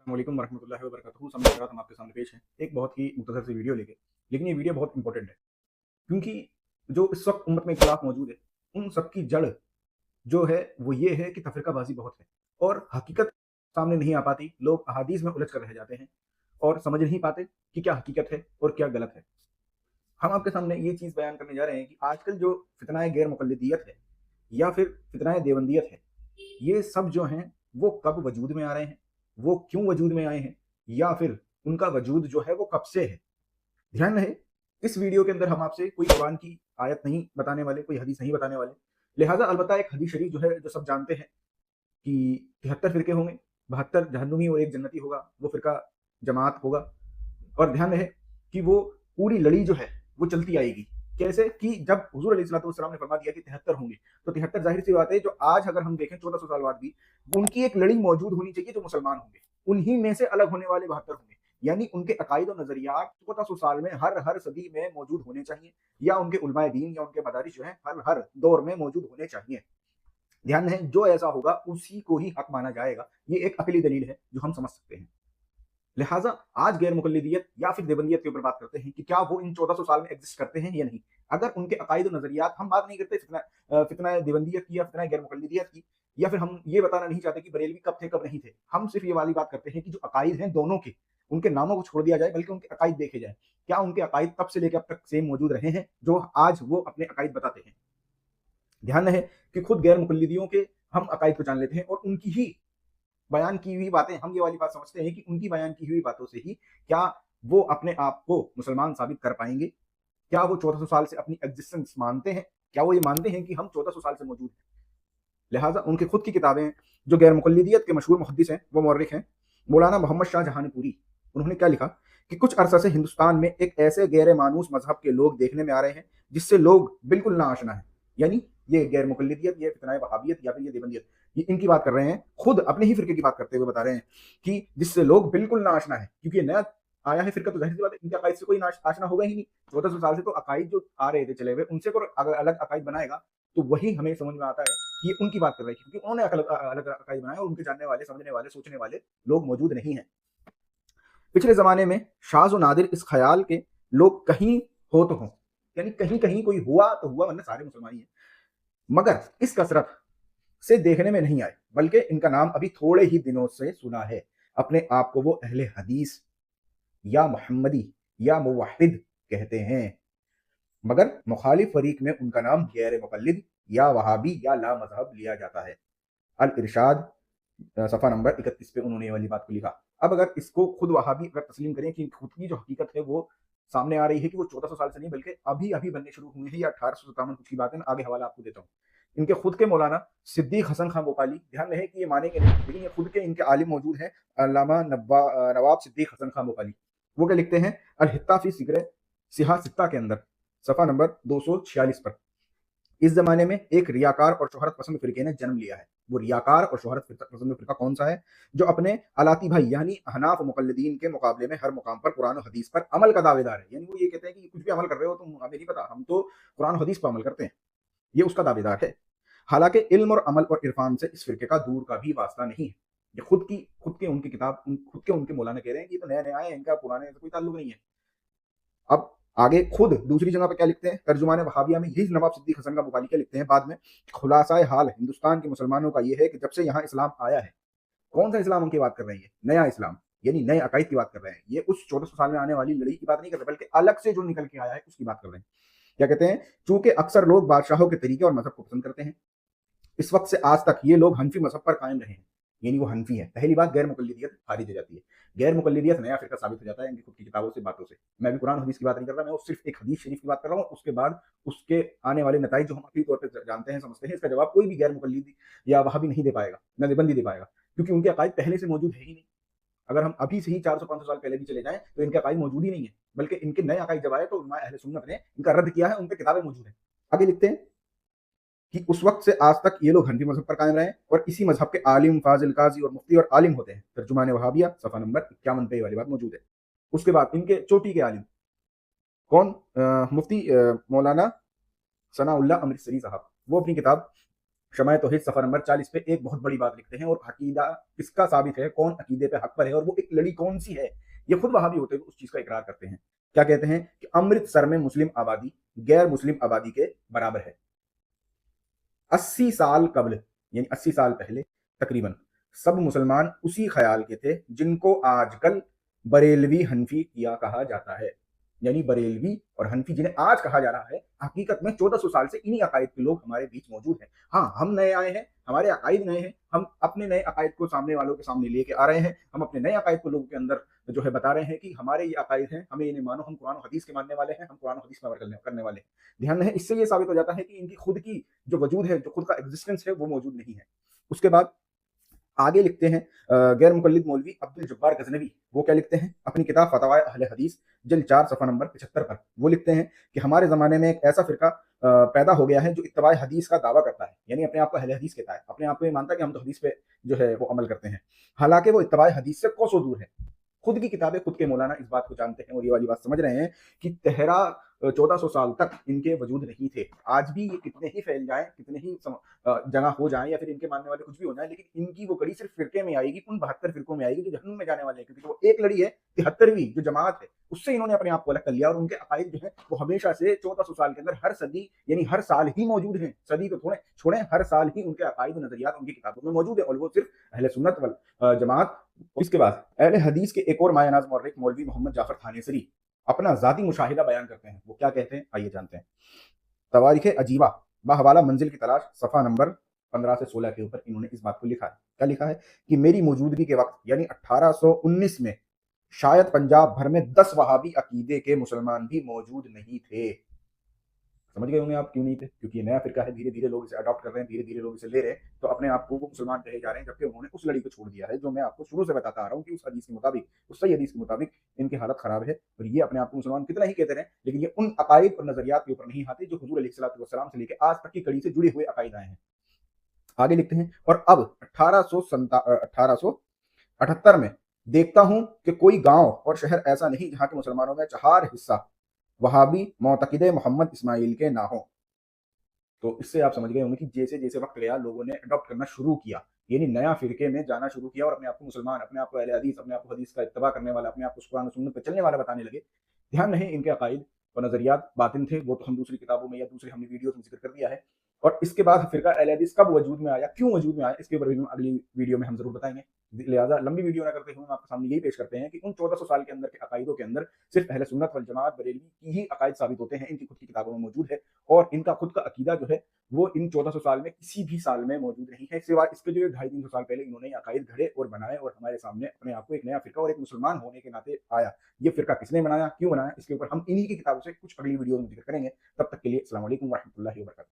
अस्सलाम वालेकुम वरहमतुल्लाहि वबरकातुहू। सामने हम आपके सामने पेश हैं एक बहुत ही मुख्तसर सी वीडियो लेके। लेकिन ये वीडियो बहुत इंपॉर्टेंट है, क्योंकि जो इस वक्त उम्मत में इख्तिलाफ मौजूद है, उन सब की जड़ जो है वो ये है कि तफरीकाबाजी बहुत है और हकीकत सामने नहीं आ पाती। लोग अहादीस में उलझ कर रह जाते हैं और समझ नहीं पाते कि क्या हकीकत है और क्या गलत है। हम आपके सामने ये चीज़ बयान करने जा रहे हैं कि आजकल जो फितनाए गैर मुक़ल्लिदियत है या फिर फितनाए देवंदियत है, ये सब जो हैं वो कब वजूद में आ रहे हैं, वो क्यों वजूद में आए हैं, या फिर उनका वजूद जो है वो कब से है। ध्यान रहे, इस वीडियो के अंदर हम आपसे कोई कुरान की आयत नहीं बताने वाले, कोई हदीस नहीं बताने वाले। लिहाजा अलबत्ता एक हदीस शरीफ जो है, जो सब जानते हैं कि 73 फिरके होंगे, 72 जहन्नुमी और एक जन्नती होगा, वो फिरका जमात होगा। और ध्यान रहे कि वो पूरी लड़ी जो है वो चलती आएगी। कैसे कि जब हुजूर अलैहिस्सलाम ने फरमा दिया कि 73 होंगे, तो 73 जाहिर सी बात है, जो आज अगर हम देखें 1400 साल बाद भी उनकी एक लड़ी मौजूद होनी चाहिए जो मुसलमान होंगे, उन्हीं में से अलग होने वाले 72 होंगे। यानी उनके अकायद और नजरियात 1400 साल में हर सदी में मौजूद होने चाहिए, या उनके उलमाए दीन या उनके मदारिस जो है हर दौर में मौजूद होने चाहिए। ध्यान है, जो ऐसा होगा उसी को ही हक माना जाएगा। ये एक अकली दलील है जो हम समझ सकते हैं। लिहाजा आज गैर मुकल्लिदियत या फिर देवंदियत के ऊपर बात करते हैं कि क्या वो इन 1400 साल में एग्जिस्ट करते हैं या नहीं। अगर उनके अकायद और नजरियात, हम बात नहीं करते फितना देवंदियत की या फितना गैर मुकल्लिदियत की, या फिर हम ये बताना नहीं चाहते कि बरेलवी कब थे कब नहीं थे। हम सिर्फ ये वाली बात करते हैं कि जो अकायद हैं दोनों के, उनके नामों को छोड़ दिया जाए, बल्कि उनके अकायद देखे जाए। क्या उनके अकायद तब से लेकर अब तक सेम मौजूद रहे हैं जो आज वो अपने अकायद बताते हैं। ध्यान रहे कि खुद गैर मुकल्लिदियों के हम अकायद को जान लेते हैं और उनकी ही बयान की हुई बातें, हम ये वाली बात समझते हैं कि उनकी बयान की हुई बातों से ही क्या वो अपने आप को मुसलमान साबित कर पाएंगे। क्या वो 1400 साल से अपनी एग्जिस्टेंस मानते हैं, क्या वो ये मानते हैं कि हम 1400 साल से मौजूद हैं। लिहाजा उनकी खुद की किताबें, जो गैर मुकल्लिदियत के मशहूर मुहद्दिस हैं, वो मौर्रिख हैं मौलाना मोहम्मद शाह जहानपुरी। उन्होंने क्या लिखा कि कुछ अरसा से हिंदुस्तान में एक ऐसे गैर मानूस मजहब के लोग देखने में आ रहे हैं जिससे लोग बिल्कुल ना आशना है। यानी ये गैर मुकल्लिदियत, ये फितनाए वहाबियत या फिर ये देवंदियत, ये इनकी बात कर रहे हैं। खुद अपने ही फिरके की बात करते हुए बता रहे हैं कि जिससे लोग बिल्कुल ना आशना है, क्योंकि ये नया आया है फिरका, तो जाहिर सी बात है इनके अकायद से कोई आशना होगा ही नहीं। 1400 साल से तो अकायद जो आ रहे थे चले हुए, उनसे को अगर अलग अकायद बनाएगा तो वही हमें समझ में आता है कि ये उनकी बात कर रहे हैं, क्योंकि उन्होंने अलग अलग अकायद बनाए और उनके जानने वाले, समझने वाले, सोचने वाले लोग मौजूद नहीं है। पिछले जमाने में शाज़ व नादिर इस ख्याल के लोग कहीं हो तो हो, यानी कहीं कहीं कोई हुआ तो हुआ, वरना सारे मुसलमान ही हैं, मगर इस कसरत से देखने में नहीं आए, बल्कि इनका नाम अभी थोड़े ही दिनों से सुना है। अपने आप को वो अहले हदीस या मोहम्मदी या मुवहिद कहते हैं, मगर मुखालिफ फरीक में उनका नाम गैर मुकल्लिद या वहाबी या ला मजहब लिया जाता है। अल इरशाद सफ़ा नंबर 31 पे उन्होंने ये वाली बात को लिखा। अब अगर इसको खुद वहाबी अगर तस्लीम करें कि खुद की जो हकीकत है वो सामने आ रही है कि वो 1400 साल से नहीं बल्कि अभी अभी बनने शुरू हुए हैं, या 1857 कुछ की बात है, आगे हवाला आपको देता हूँ। इनके खुद के मौलाना सिद्दीक हसन खान भोपाली, ध्यान रहे कि ये मानेंगे नहीं, लेकिन ये खुद के इनके आलिम मौजूद हैं, अल्लामा नवाब सिद्दीक हसन खान भोपाली। वो क्या लिखते हैं अल हित्ता फी सिगरे सिहा सित्ता के अंदर, सफ़ा नंबर 246 पर, इस जमाने में एक रियाकार और शोहरत पसंद फिरके ने जन्म लिया है। वो रियाकार और शोहरत पसंद फिरका कौन सा है? जो अपने अलाती भाई यानी अहनाफ मुकल्लिदीन के मुकाबले में हर मुकाम पर कुरान और हदीस पर अमल का दावेदार है। यानी वो ये कहते हैं कि कुछ भी अमल कर रहे हो तुम, हमें नहीं पता, हम तो कुरान और हदीस पर अमल करते हैं। ये उसका दावेदार है। हालांकि इल्म और अमल और इरफान से इस फिरके का दूर का भी वास्ता नहीं है। ये खुद के उनकी किताब, खुद के उनके मौलाना कह रहे हैं कि ये तो नया नया है, इनका पुराने से कोई ताल्लुक नहीं है। अब आगे खुद दूसरी जगह पर क्या लिखते हैं, तर्जुमान वहाबिया में यही नवाब सिद्दीक हसन का भोपाली क्या लिखते हैं बाद में, खुलासा हाल हिंदुस्तान के मुसलमानों का ये है कि जब से यहाँ इस्लाम आया है, कौन सा इस्लाम उनकी बात कर रहे हैं? नया इस्लाम, यानी नए अकायद की बात कर रहे हैं। ये उस 1400 साल में आने वाली लड़ाई की बात नहीं कर रहे, बल्कि अलग से जो निकल के आया है उसकी बात कर रहे हैं। क्या कहते हैं? चूंकि अक्सर लोग बादशाहों के तरीके और मजहब को पसंद करते हैं, इस वक्त से आज तक ये लोग हनफी मजहब पर कायम रहे हैं, यानी वो हनफी है। पहली बात, गैर मुकल्लिदियत खारिज हो जाती है। गैर मुकल्लिदियत नया फिरका साबित हो जाता है इनकी खुद की किताबों से, बातों से। मैं भी कुरान हदीस की बात नहीं कर रहा, मैं सिर्फ एक हदीस शरीफ की बात कर रहा हूँ। उसके बाद उसके आने वाले नताइज जो हम अकली तौर पर जानते हैं, समझते हैं, इसका जवाब कोई भी गैर मुकल्लिदी या वहाबी नहीं दे पाएगा, न देबंदी दे पाएगा, क्योंकि उनके अकायद पहले से मौजूद है ही नहीं। अगर हम अभी से ही 400-500 साल पहले भी चले जाएं तो इनके अकायद मौजूद ही नहीं है, बल्कि इनके नए अकायद जब आए तो उलमाए अहले सुन्नत ने इनका रद्द किया है, उनके किताबें मौजूद हैं। आगे लिखते हैं कि उस वक्त से आज तक ये लोग हनफी मजहब पर कायम रहे और इसी मजहब के आलिम, फाजिल, काजी और मुफ्ती और आलिम होते हैं। तर्जुमान वहाबिया सफ़ा नंबर 51 पे वाली बात मौजूद है। उसके बाद इनके चोटी के आलिम कौन? मुफ्ती मौलाना सनाउल्लाह अमृतसरी साहब। वो अपनी किताब शमए तौहीद सफ़र नंबर 40 पे एक बहुत बड़ी बात लिखते हैं, और अकीदा किसका साबित है, कौन अकीदे पे हक पर है, और वो एक लड़ी कौन सी है। ये खुद वहाबी होते हुए उस चीज़ का इकरार करते हैं। क्या कहते हैं कि अमृतसर में मुस्लिम आबादी गैर मुस्लिम आबादी के बराबर है। 80 साल कबल, यानी 80 साल पहले तकरीबन सब मुसलमान उसी ख्याल के थे जिनको आजकल बरेलवी हनफी किया कहा जाता है। यानी बरेलवी और हनफी जिन्हें आज कहा जा रहा है, हकीकत में 1400 साल से इन्हीं अकायद के लोग हमारे बीच मौजूद हैं। हाँ, हम नए आए हैं, हमारे अकायद नए हैं, हम अपने नए अकायद को सामने वालों के सामने लेके आ रहे हैं, हम अपने नए अकायद को लोगों के अंदर जो है बता रहे हैं कि हमारे ये अकायद हैं, हमें ये नहीं मानो, हम कुरान और हदीस के मानने वाले हैं, हम कुरान और हदीस पर अमल करने वाले हैं। ध्यान रहे, इससे ये साबित हो जाता है कि इनकी खुद की जो वजूद है, जो खुद का एग्जिस्टेंस है, वो मौजूद नहीं है। उसके बाद आगे लिखते हैं गैर मुकल्लिद मौलवी अब्दुल जब्बार गजनवी, वो क्या लिखते हैं अपनी किताब फतवाए अहले हदीस जल्द 4 सफ़ा नंबर 75 पर। वो लिखते हैं कि हमारे ज़माने में एक ऐसा फ़िरका पैदा हो गया है जो इत्तबाए हदीस का दावा करता है, यानी अपने आप को अहले हदीस कहता है, अपने आप को ये मानता है कि हम तो हदीस पे जो है वो अमल करते हैं, हालांकि वो इत्तबाए हदीस से कोसों दूर है। खुद की किताबें, खुद के मौलाना इस बात को जानते हैं और ये वाली बात समझ रहे हैं कि तेहरा 1400 साल तक इनके वजूद नहीं थे। आज भी ये कितने ही फैल जाएं, कितने ही जगह हो जाएं, या फिर इनके मानने वाले कुछ भी हो जाएं, लेकिन इनकी वो कड़ी सिर्फ फिरके में आएगी, उन 72 फिरकों में आएगी जो जहन्नुम में जाने वाले हैं, क्योंकि वो एक लड़ी है 73वीं जो जमात है, उससे इन्होंने अपने आप को अलग कर लिया। और उनके अकायद जो है वो हमेशा से 1400 साल के अंदर हर सदी, यानी हर साल ही मौजूद हैं। सदी तो थोड़े छोड़े, हर साल ही उनके अकायद नजरियात उनकी किताबों में मौजूद है, और वो सिर्फ अहले सुन्नत वल जमात। इसके बाद अहले हदीस के एक और मायनाज मौर्रिख मौलवी मोहम्मद जाफर थानेसरी अपना ज़ाती मुशाहिदा बयान करते हैं। वो क्या कहते हैं, आइए जानते हैं। तवारीख अजीबा बाहवाला मंजिल की तलाश सफ़ा नंबर 15 से 16 के ऊपर इन्होंने इस बात को लिखा है। क्या लिखा है कि मेरी मौजूदगी के वक्त यानी 1819 में शायद पंजाब भर में 10 वहाबी अकीदे के मुसलमान भी मौजूद नहीं थे। समझ गए होंगे आप क्यों नहीं थे, क्योंकि ये नया फिरका है, धीरे धीरे लोग इसे अडॉप्ट कर रहे हैं, धीरे धीरे लोग इसे ले रहे हैं, तो अपने आप को वो मुसलमान कहे जा रहे हैं, जबकि उन्होंने उस लड़ी को छोड़ दिया है जो मैं आपको शुरू से बताता आ रहा हूँ कि उस हदीस के मुताबिक, उस सही हदीस के मुताबिक इनकी हालत खराब है। और ये अपने आप को मुसलमान कितना ही कहते रहे, लेकिन ये उन अकायद और नजरियात के ऊपर नहीं आते जो हुजूर अलैहिस्सलातु वस्सलाम से लेकर आज तक की कड़ी से जुड़े हुए अकायद आए हैं। आगे लिखते हैं, और अब 1878 में देखता हूं कि कोई गांव और शहर ऐसा नहीं जहां के मुसलमानों में 4 हिस्सा वहाबी मोतकिदे मोहम्मद इस्माइल के ना हो। तो इससे आप समझ गए होंगे कि जैसे जैसे वक्त गया लोगों ने अडॉप्ट करना शुरू किया, यानी नया फिरके में जाना शुरू किया, और अपने आप को मुसलमान, अपने आप को अहले हदीस, अपने आप को हदीस का इत्तबा करने वाला, अपने आप को कुरान और सुन्नत पर चलने वाला बताने लगे। ध्यान रहे, इनके अकायद और नजरियात बातिन थे, वो तो हम दूसरी किताबों में या दूसरी हमने वीडियोस में जिक्र कर दिया है। और इसके बाद फिरका अहले हदीस कब वजूद में आया, क्यों वजूद में आया, इसके ऊपर भी हम अगली वीडियो में हम जरूर बताएंगे। लिहाजा लंबी वीडियो ना करते हुए हम आपके सामने यही पेश करते हैं कि उन 1400 साल के अंदर के अकायदों के अंदर सिर्फ अहले सुन्नत वल जमात बरेलवी की ही अकायद साबित होते हैं, इनकी खुद की किताबों में मौजूद है, और इनका खुद का अकीदा जो है वो इन 1400 साल में किसी भी साल में मौजूद नहीं है, सिवाय इसके जो 250-300 साल पहले इन्होंने अकायद घड़े और बनाए, और हमारे सामने अपने आप को एक नया फिरका और एक मुसलमान होने के नाते आया। ये फिरका किसने बनाया, क्यों बनाया, इसके ऊपर हम इन्हीं की किताबों से कुछ अगली वीडियो में जिक्र करेंगे। तब तक के लिए अस्सलाम वालेकुम व रहमतुल्लाहि व बरकातहू।